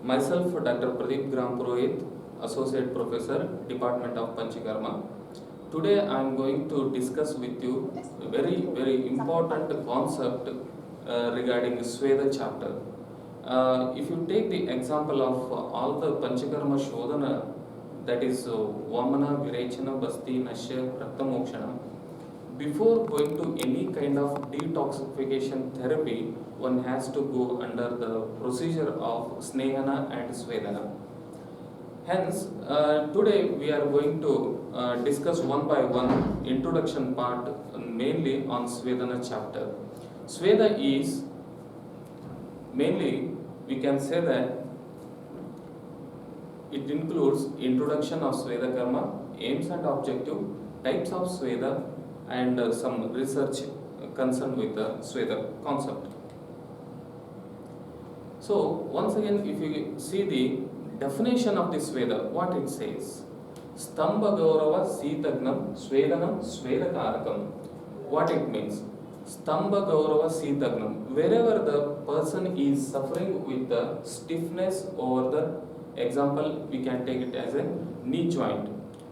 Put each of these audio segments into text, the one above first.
Myself, Dr. Pradeep Grampurohit, Associate Professor, Department of Panchakarma. Today I am going to discuss with you a very important concept regarding Swedana chapter. If you take the example of all the Panchakarma Shodhana, that is Vamana, Virechana, Basti, Nashya, Rakta Mokshana, before going to any kind of detoxification therapy, one has to go under the procedure of Snehana and Swedana. Hence, today we are going to discuss one by one introduction part mainly on Swedana chapter. Sweda is mainly, we can say that it includes introduction of Sweda Karma, aims and objective, types of Sweda, and some research concerned with the Sweda concept. So, once again, if you see the definition of the Sweda, what it says? Stamba Gaurava Sitagnam Swedanam Swedakarakam. What it means? Stamba Gaurava Sitagnam. Wherever the person is suffering with the stiffness over the example, we can take it as a knee joint.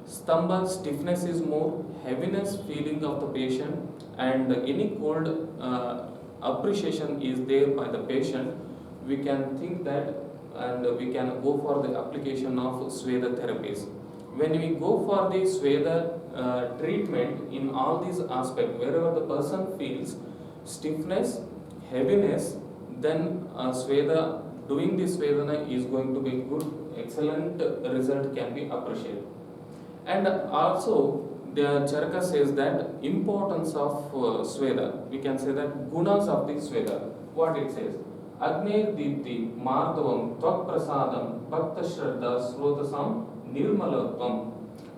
Stamba, stiffness is more, heaviness feeling of the patient, and any cold appreciation is there by the patient, we can think that and we can go for the application of Sweda therapies. When we go for the Sweda treatment in all these aspects, wherever the person feels stiffness, heaviness, then Sweda, doing this Svedana is going to be good, excellent result can be appreciated. And also, the Charaka says that importance of Sweda, we can say that gunas of the Sweda. What it says? Agner Deepti, Mardavam, Tvak Prasadam, Bhakta Shraddha, Srotasam, Nirmalatvam.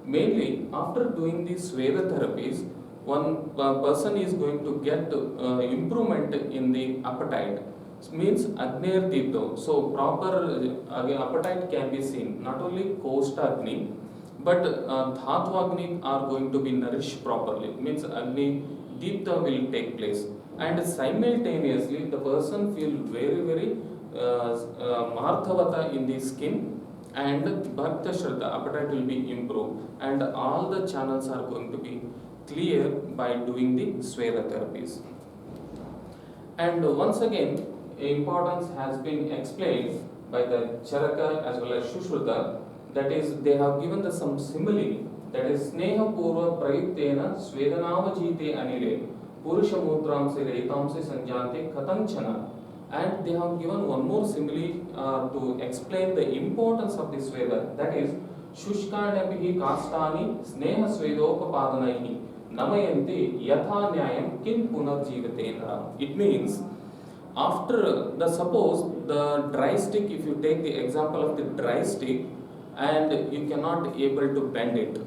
Mainly, after doing these Sweda therapies, one person is going to get improvement in the appetite. It means Agner Deepto. So, proper appetite can be seen. Not only Kosta Agni, but Dhatu Agni are going to be nourished properly. Means Agni Deepta will take place. And simultaneously, the person feel very Marthavata in the skin, and Bhakta Shraddha, appetite will be improved, and all the channels are going to be clear by doing the Sweda therapies. And once again, importance has been explained by the Charaka as well as Shushruta. That is, they have given the some simile, that is Sneha Purva Prayuktena Swedanavajite Anile Purusha Mudramse Retamse Sanjante Katanchana. And they have given one more simile to explain the importance of this Sweda, that is Shushkanapihi Kastani Sneha Swedopapadanaihi Namayanti Yatha Nyayam Kim Punarjivatena. It means, after the suppose the dry stick, if you take the example of the dry stick, and you cannot able to bend it,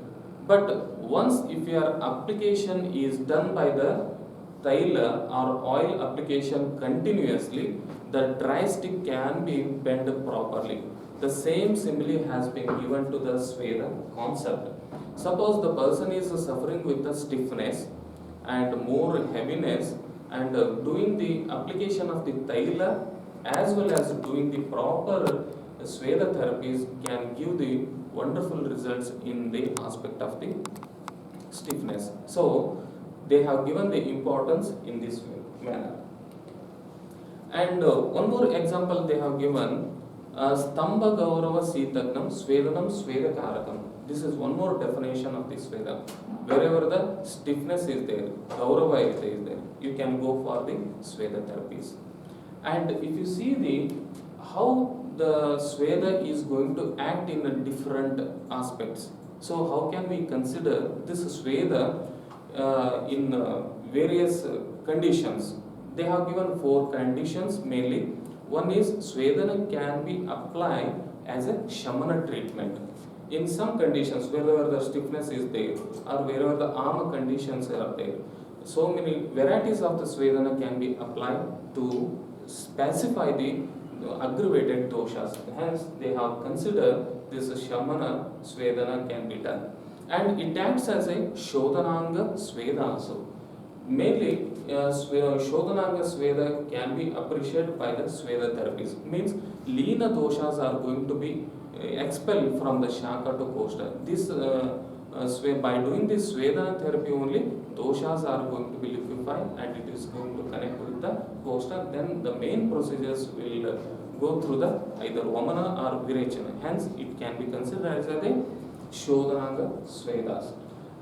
but once if your application is done by the taila or oil application continuously, the dry stick can be bent properly. The same simile has been given to the Sweda concept. Suppose the person is suffering with the stiffness and more heaviness, and doing the application of the taila as well as doing the proper Sweda therapies can give the wonderful results in the aspect of the stiffness. So, they have given the importance in this manner. And one more example they have given, Stamba Gaurava Sitagnam Swedanam Swedakarakam. This is one more definition of the Sweda. Wherever the stiffness is there, Gaurava is there, you can go for the Sweda therapies. And if you see the how the Sweda is going to act in different aspects. So how can we consider this Sweda in various conditions? They have given 4 conditions mainly. One is Swedana can be applied as a Shamana treatment. In some conditions, wherever the stiffness is there or wherever the arm conditions are there, so many varieties of the Swedana can be applied to specify the aggravated doshas. Hence, they have considered this Shamana Swedana can be done. And it acts as a Shodhananga Sweda also. Mainly, Shodhananga Sweda can be appreciated by the Sweda therapies. Means Leena doshas are going to be expelled from the Shaka to Koshta. By doing this Sweda therapy only, doshas are going to be liquefied and it is going to connect with the Koshta. Then the main procedures will go through the either Vamana or Virechana. Hence, it can be considered as a Shodhananga Swedas.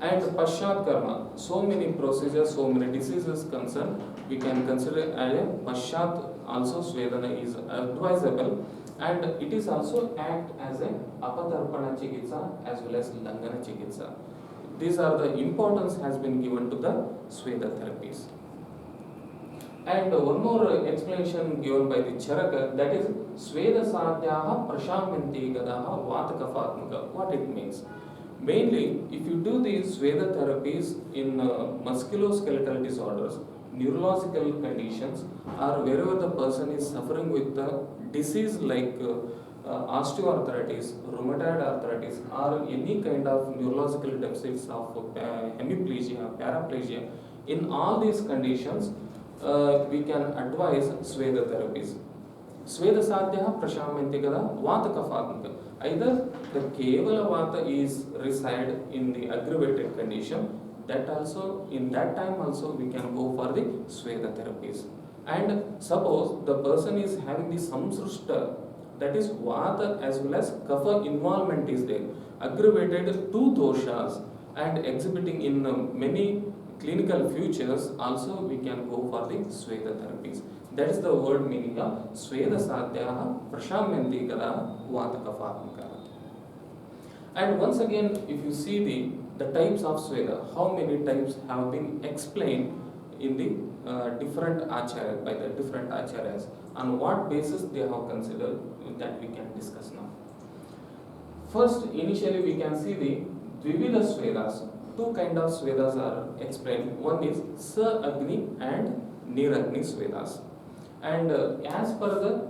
And Pashat Karma, so many procedures, so many diseases concerned, we can consider as a Pashat also Swedana is advisable, and it is also act as a Apatarpana Chikitsa as well as Langana Chikitsa. These are the importance has been given to the Sweda therapies. And one more explanation given by the Charaka, that is Sweda Sadhyaha Prashamyanti Gadaha Vatakafatmaka. What it means? Mainly, if you do these Sweda therapies in musculoskeletal disorders, neurological conditions, or wherever the person is suffering with the disease like osteoarthritis, rheumatoid arthritis, or any kind of neurological deficits of hemiplegia, paraplegia, in all these conditions, we can advise Sweda therapies. Sweda sadhya prashamyanti gada vata kafatmaka. Either the kevala vata is reside in the aggravated condition, that also in that time also we can go for the Sweda therapies. And suppose the person is having the samsrushta, that is vata as well as kapha involvement is there, aggravated two doshas and exhibiting in many clinical features, also we can go for the Sweda therapies. That is the word meaning of Sweda sadhyaha prashamyanti gada vatakafatmaka. And once again, if you see the types of Sweda, how many types have been explained in the different acharya, by the different acharyas, on what basis they have considered, that we can discuss now. First, initially we can see the Dvivida Swedas. Two kind of Swedas are explained. One is Sa Agni and Niragni Swedas. And as per the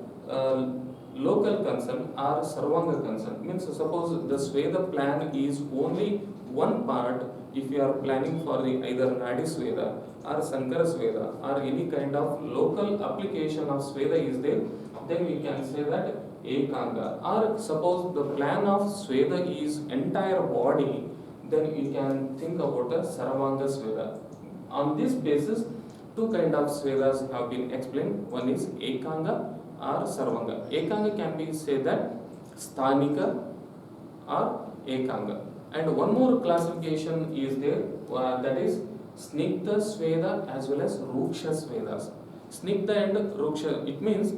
local concern or Sarvanga concern, means suppose the Sweda plan is only one part, if you are planning for the either Nadi Sweda or Sankara Sweda or any kind of local application of Sweda is there, then we can say that Ekanga. Or suppose the plan of Sweda is entire body, then you can think about the Saravanga Sweda. On this basis, two kind of Swedas have been explained. One is Ekanga or Sarvanga. Ekanga can be said that Sthanika or Ekanga. And one more classification is there, that is Snigdha Sweda as well as Ruksha Swedas. Snigdha and Ruksha, it means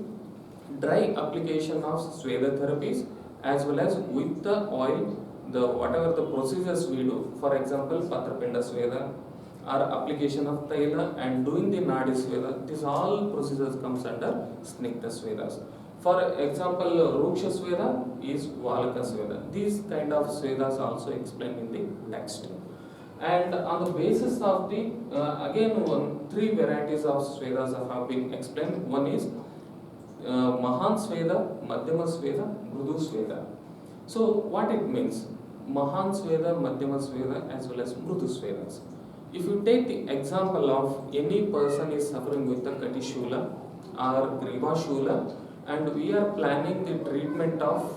dry application of Sweda therapies as well as with the oil, whatever the procedures we do. For example, Patrapinda Sweda or application of Taila and doing the Nadi Sweda, these all procedures comes under Snigdha Swedas. For example, Ruksha Sweda is Valaka Sweda. These kind of Swedas also explained in the text. And on the basis of the, three varieties of Swedas have been explained. One is Mahan Sweda, Madhyama Sweda, Mrudu Sweda. So what it means? Mahan Sweda, Madhyama Sweda as well as Mrudu Swedas. If you take the example of any person is suffering with the Katishula or Griva Shula, and we are planning the treatment of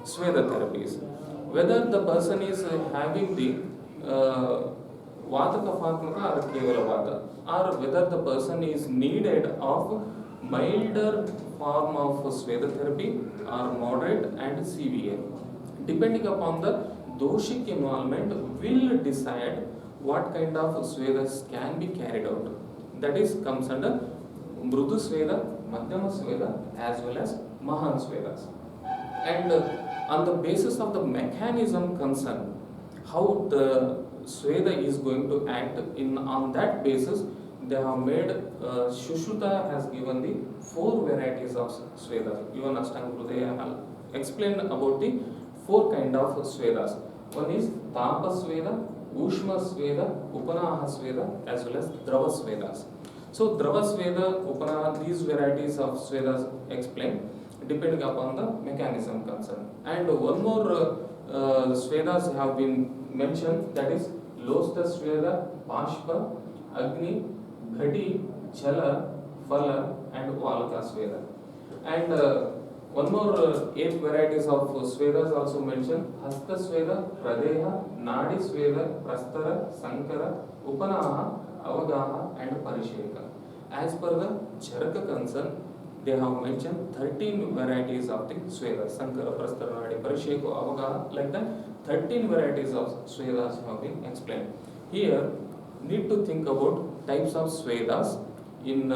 Sweda therapies, whether the person is having the Vata Kafatmaka or Kevala Vata, or whether the person is needed of milder form of Sweda therapy or moderate and severe, depending upon the doshik involvement will decide what kind of Swedas can be carried out. That is comes under Mrudu Sweda, Madhyama Sweda as well as Mahan Swedas. And on the basis of the mechanism concerned, how the Sweda is going to act, on that basis they have made, Shushruta has given the 4 varieties of Swedas. Even Ashtanga Hridaya have explained about the 4 kind of Swedas. One is Tapa Sweda, Ushma Sweda, Upanaha Sweda as well as Drava Swedas. So Drava Sweda, Upanaha, these varieties of Swedas explained depending upon the mechanism concerned. And one more Swedas have been mentioned, that is Losta Sweda, Pashpa Agni, Ghati, Jala, Phala, and Valaka Sweda. And one more 8 varieties of Swedas also mentioned: Hasta Sweda, Pradeha, Nadi Sweda, Prastara, Sankara, Upanaha, Avagaha, and Parisheka. As per the Charaka concern, they have mentioned 13 varieties of the Swedas: Sankara, Prastara, Nadi, Parisheka, Avagaha, like that. 13 varieties of Swedas have been explained. Here, need to think about types of Swedas in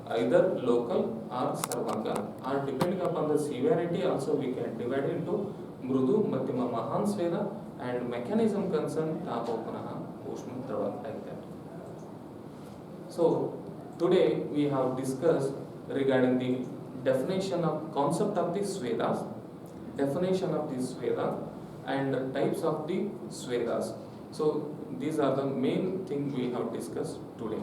either local or Sarvanga, or depending upon the severity also we can divide into Mrudu, Madhyama, Mahan Sweda, and mechanism concerned Tapo, Punaha, Ushma, Drava, like that. So today we have discussed regarding the definition of concept of the Swedas, definition of the Sweda, and types of the Swedas. So these are the main thing we have discussed today.